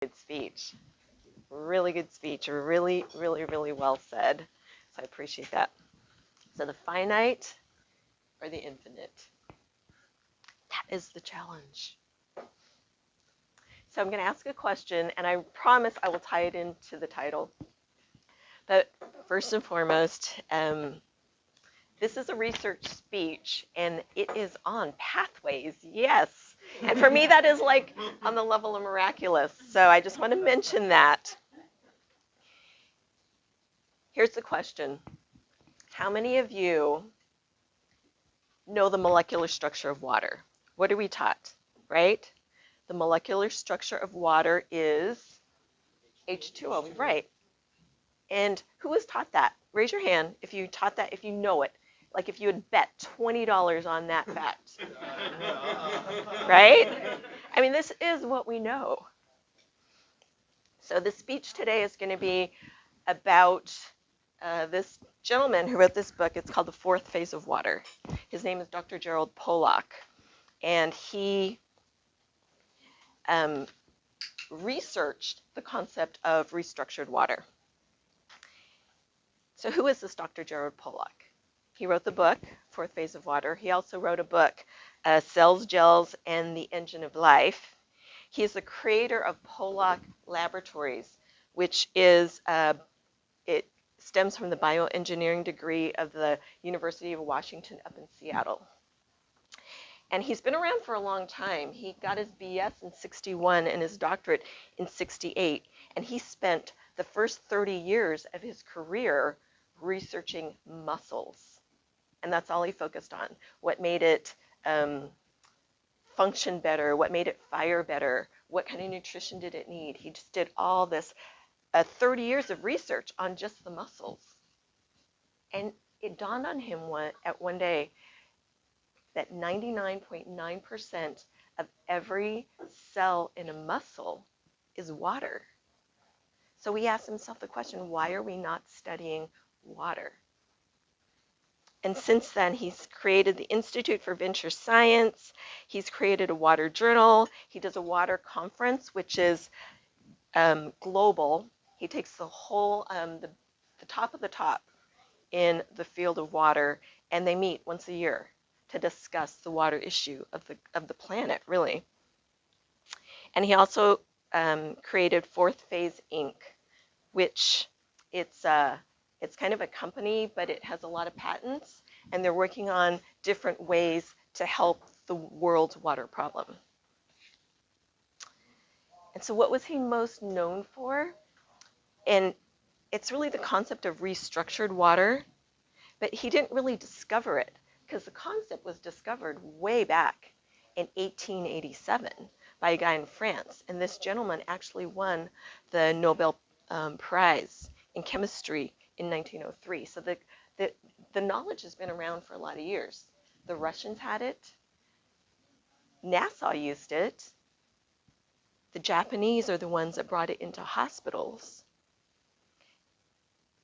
Good speech. Really good speech. Really, really, really well said. So I appreciate that. So the finite or the infinite? That is the challenge. So I'm going to ask a question, and I promise I will tie it into the title. But first and foremost, this is a research speech, and it is on pathways. Yes. And for me, that is like on the level of miraculous. So I just want to mention that. Here's the question. How many of you know the molecular structure of water? What are we taught, right? The molecular structure of water is H2O, right? And who was taught that? Raise your hand if you taught that, if you know it. Like if you had bet $20 on that fact. Right? I mean, this is what we know. So the speech today is going to be about this gentleman who wrote this book. It's called The Fourth Phase of Water. His name is Dr. Gerald Pollack. And he researched the concept of restructured water. So who is this Dr. Gerald Pollack? He wrote the book, Fourth Phase of Water. He also wrote a book, Cells, Gels, and the Engine of Life. He is the creator of Pollack Laboratories, which is, it stems from the bioengineering degree of the University of Washington up in Seattle. And he's been around for a long time. He got his BS in 61 and his doctorate in 68. And he spent the first 30 years of his career researching mussels. And that's all he focused on. What made it function better? What made it fire better? What kind of nutrition did it need? He just did all this 30 years of research on just the mussels. And it dawned on him one day that 99.9% of every cell in a mussel is water. So he asked himself the question, why are we not studying water? And since then, he's created the Institute for Venture Science. He's created a water journal. He does a water conference, which is global. He takes the whole, the top of the top in the field of water, and they meet once a year to discuss the water issue of the planet, really. And he also created Fourth Phase Inc., which it's kind of a company, but it has a lot of patents, and they're working on different ways to help the world's water problem. And so what was he most known for? And it's really the concept of restructured water, but he didn't really discover it because the concept was discovered way back in 1887 by a guy in France. And this gentleman actually won the Nobel Prize in chemistry in 1903. So the knowledge has been around for a lot of years. The Russians had it. NASA used it. The Japanese are the ones that brought it into hospitals.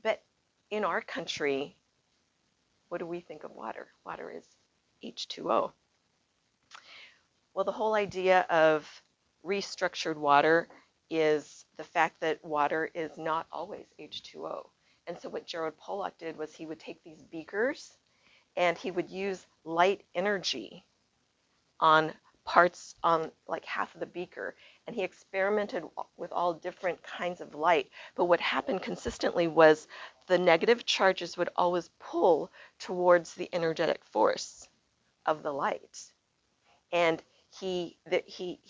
But in our country, what do we think of water? Water is H2O. Well, the whole idea of restructured water is the fact that water is not always H2O. And so what Gerald Pollack did was he would take these beakers and he would use light energy on parts, on like half of the beaker. And he experimented with all different kinds of light. But what happened consistently was the negative charges would always pull towards the energetic force of the light. And he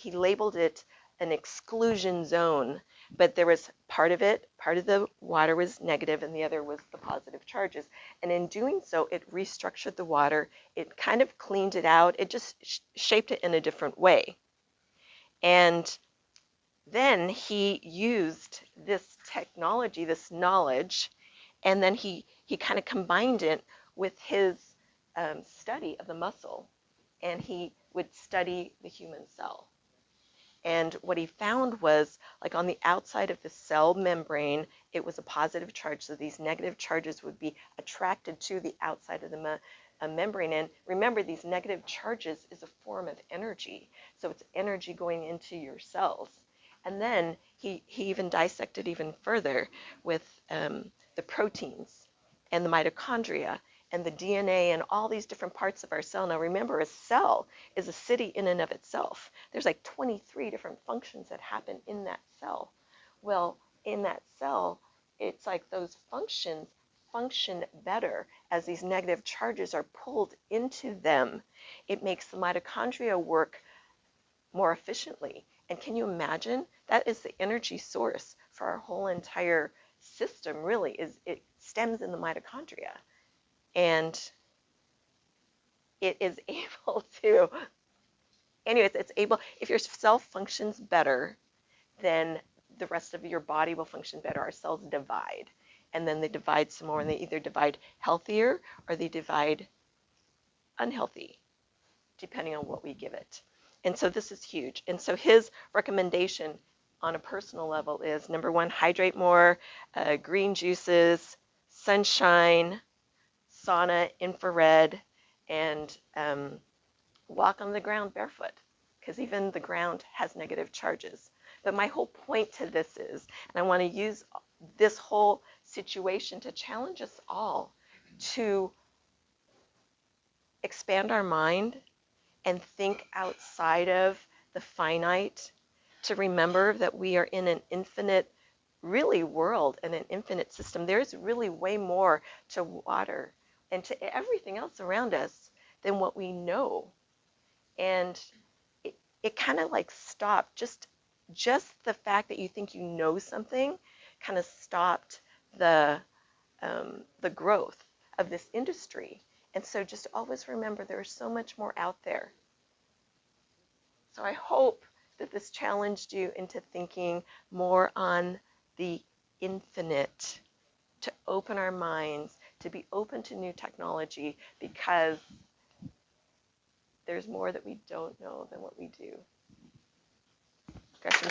labeled it an exclusion zone, but there was part of the water was negative and the other was the positive charges. And in doing so, it restructured the water. It kind of cleaned it out. It just shaped it in a different way. And then he used this technology, this knowledge, and then he kind of combined it with his study of the mussel. And he would study the human cell. And what he found was, like on the outside of the cell membrane, it was a positive charge. So these negative charges would be attracted to the outside of the membrane. And remember, these negative charges is a form of energy. So it's energy going into your cells. And then he even dissected even further with the proteins and the mitochondria and the DNA and all these different parts of our cell. Now remember, a cell is a city in and of itself. There's like 23 different functions that happen in that cell. Well, in that cell, it's like those functions function better as these negative charges are pulled into them. It makes the mitochondria work more efficiently. And can you imagine? That is the energy source for our whole entire system, really, is it stems in the mitochondria. And it is able to, anyways, it's able, if your cell functions better, then the rest of your body will function better. Our cells divide. And then they divide some more, and they either divide healthier or they divide unhealthy, depending on what we give it. And so this is huge. And so his recommendation on a personal level is, number one, hydrate more, green juices, sunshine, sauna, infrared, and walk on the ground barefoot, because even the ground has negative charges. But my whole point to this is, and I want to use this whole situation to challenge us all to expand our mind and think outside of the finite, to remember that we are in an infinite, really, world and an infinite system. There's really way more to water and to everything else around us than what we know. And it kind of like stopped, just the fact that you think you know something kind of stopped the growth of this industry. And so just always remember there is so much more out there. So I hope that this challenged you into thinking more on the infinite, to open our minds, to be open to new technology, because there's more that we don't know than what we do. Gresham,